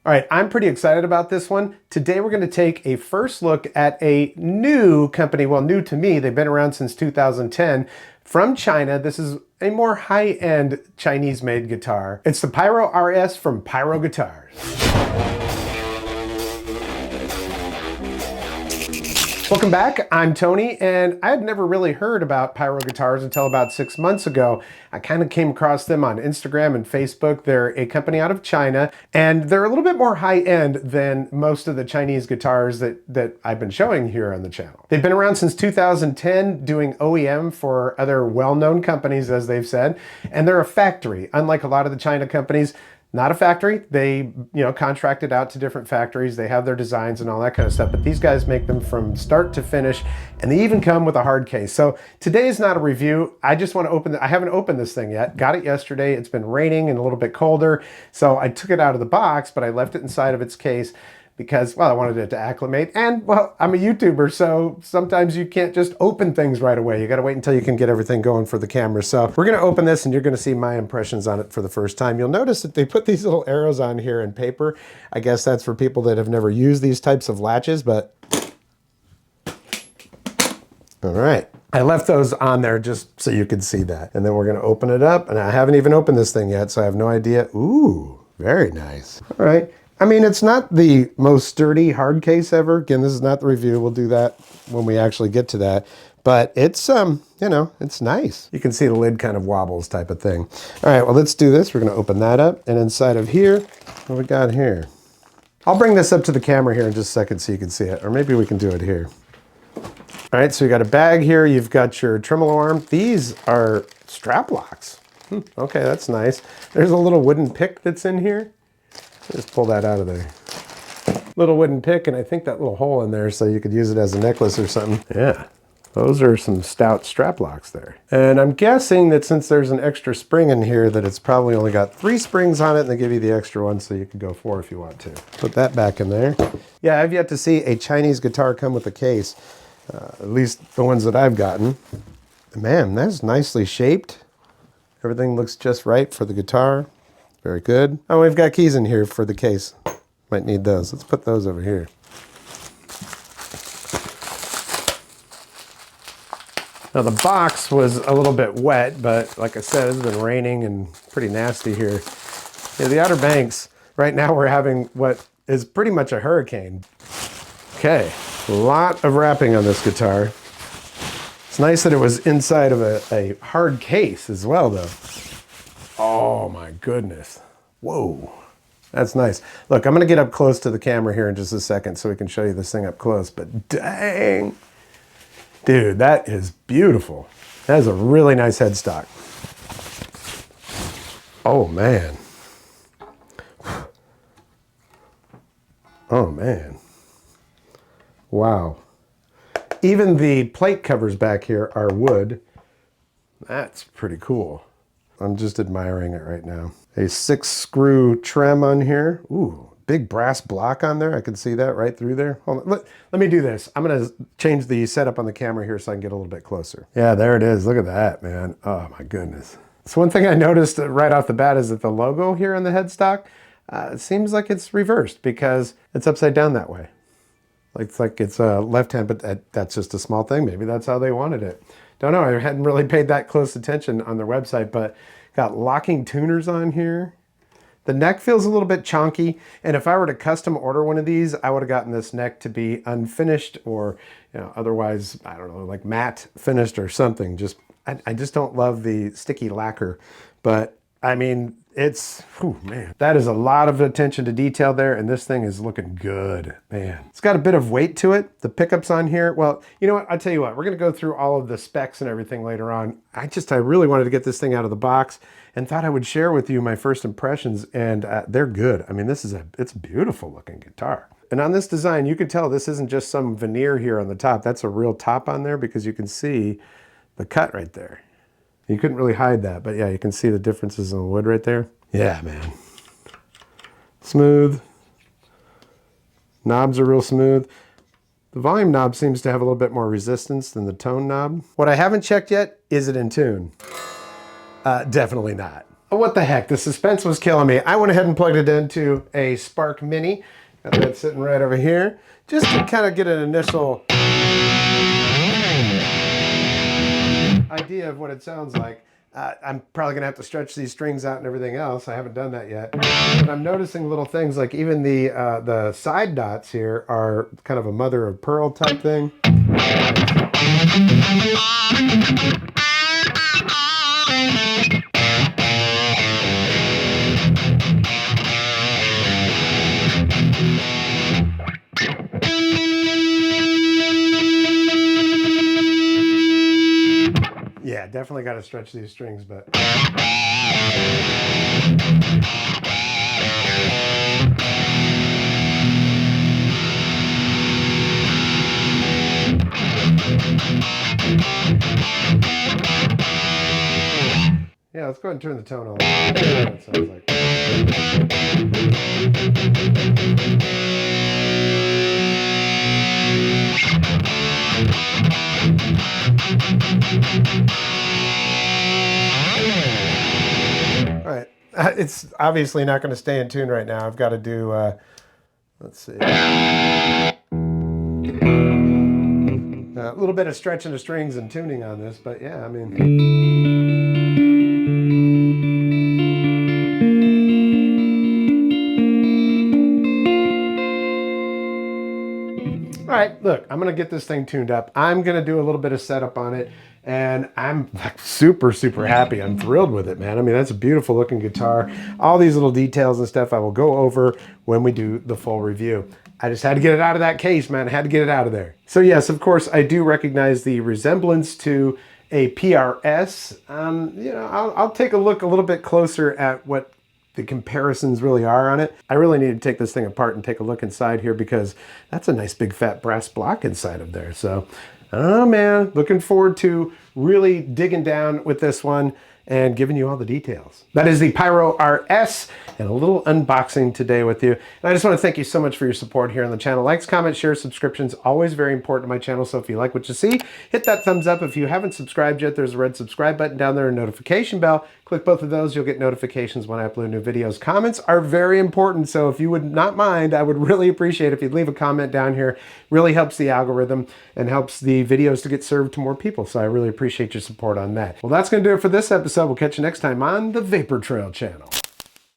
All right, I'm pretty excited about this one. Today we're going to take a first look at a new company, well, new to me. They've been around since 2010 from China. This is a more high-end Chinese-made guitar. It's the Pyro RS from Pyro Guitars. Welcome back, I'm Tony, and I had never really heard about Pyro Guitars until about 6 months ago. I kind of came across them on Instagram and Facebook. They're a company out of China, and they're a little bit more high-end than most of the Chinese guitars that I've been showing here on the channel. They've been around since 2010, doing OEM for other well-known companies, as they've said, and they're a factory. Unlike a lot of the China companies, not a factory. They, contracted out to different factories. They have their designs and all that kind of stuff, but these guys make them from start to finish, and they even come with a hard case. So today is not a review. I just want to open I haven't opened this thing yet. Got it yesterday. It's been raining and a little bit colder, so I took it out of the box, but I left it inside of its case because, well, I wanted it to acclimate. And, well, I'm a YouTuber, so sometimes you can't just open things right away. You got to wait until you can get everything going for the camera. So we're going to open this, and you're going to see my impressions on it for the first time. You'll notice that they put these little arrows on here in paper. I guess that's for people that have never used these types of latches, but all right. I left those on there just so you could see that. And then we're going to open it up, and I haven't even opened this thing yet, so I have no idea. Ooh, very nice. All right. I mean, it's not the most sturdy hard case ever. Again, this is not the review. We'll do that when we actually get to that. But it's, it's nice. You can see the lid kind of wobbles type of thing. All right, well, let's do this. We're going to open that up. And inside of here, what we got here? I'll bring this up to the camera here in just a second so you can see it. Or maybe we can do it here. All right, so you got a bag here. You've got your tremolo arm. These are strap locks. Okay, that's nice. There's a little wooden pick that's in here. Just pull that out of there. Little wooden pick, and I think that little hole in there so you could use it as a necklace or something. Yeah, those are some stout strap locks there. And I'm guessing that since there's an extra spring in here that it's probably only got 3 springs on it, and they give you the extra one so you can go 4 if you want to. Put that back in there. Yeah, I've yet to see a Chinese guitar come with a case, at least the ones that I've gotten. Man, that's nicely shaped. Everything looks just right for the guitar. Very good. Oh, we've got keys in here for the case. Might need those. Let's put those over here. Now the box was a little bit wet, but like I said, it's been raining and pretty nasty here. Yeah, the Outer Banks, right now we're having what is pretty much a hurricane. Okay, a lot of wrapping on this guitar. It's nice that it was inside of a hard case as well, though. Oh my goodness. Whoa. That's nice. Look, I'm going to get up close to the camera here in just a second so we can show you this thing up close, but dang. Dude, that is beautiful. That is a really nice headstock. Oh man. Oh man. Wow. Even the plate covers back here are wood. That's pretty cool. I'm just admiring it right now. A 6-screw trem on here. Ooh, big brass block on there. I can see that right through there. Hold on. Let me do this. I'm going to change the setup on the camera here so I can get a little bit closer. Yeah, there it is. Look at that, man. Oh, my goodness. So one thing I noticed right off the bat is that the logo here on the headstock seems like it's reversed because it's upside down that way. It's like it's left hand, but that's just a small thing. Maybe that's how they wanted it. Don't know. I hadn't really paid that close attention on their website, but got locking tuners on here. The neck feels a little bit chonky, and if I were to custom order one of these, I would have gotten this neck to be unfinished or, otherwise, I don't know, like matte finished or something. I just don't love the sticky lacquer, but I mean, man, that is a lot of attention to detail there, and this thing is looking good, man. It's got a bit of weight to it. The pickups on here, well, you know what? I'll tell you what, we're gonna go through all of the specs and everything later on. I really wanted to get this thing out of the box and thought I would share with you my first impressions, and they're good. I mean, it's a beautiful looking guitar. And on this design, you can tell this isn't just some veneer here on the top. That's a real top on there because you can see the cut right there. You couldn't really hide that, but yeah, you can see the differences in the wood right there. Yeah, man. Smooth. Knobs are real smooth. The volume knob seems to have a little bit more resistance than the tone knob. What I haven't checked yet, is it in tune? Definitely not. what the heck? The suspense was killing me. I went ahead and plugged it into a Spark Mini. Got that sitting right over here, just to kind of get an initial idea of what it sounds like. I'm probably gonna have to stretch these strings out and everything else. I haven't done that yet. But I'm noticing little things like even the side dots here are kind of a mother of pearl type thing. Yeah, definitely got to stretch these strings, but yeah, let's go ahead and turn the tone on. That sounds like. All right, it's obviously not going to stay in tune right now. I've got to do, let's see, a little bit of stretching the strings and tuning on this, but yeah, I mean. All right, look, I'm gonna get this thing tuned up. I'm gonna do a little bit of setup on it, and I'm like super, super happy. I'm thrilled with it, man. I mean, that's a beautiful looking guitar. All these little details and stuff I will go over when we do the full review. I just had to get it out of that case, man. I had to get it out of there. So yes, of course, I do recognize the resemblance to a PRS. You know, I'll take a look a little bit closer at what the comparisons really are on it. I really need to take this thing apart and take a look inside here because that's a nice big fat brass block inside of there. So, I don't know, man. Looking forward to really digging down with this one and giving you all the details. That is the Pyro RS and a little unboxing today with you. And I just want to thank you so much for your support here on the channel. Likes, comments, shares, subscriptions, always very important to my channel. So if you like what you see, hit that thumbs up. If you haven't subscribed yet, there's a red subscribe button down there and notification bell. Click both of those, you'll get notifications when I upload new videos. Comments are very important, so if you would not mind, I would really appreciate if you'd leave a comment down here. Really helps the algorithm and helps the videos to get served to more people, so I really appreciate your support on that. Well, that's going to do it for this episode. We'll catch you next time on the Vapor Trail channel.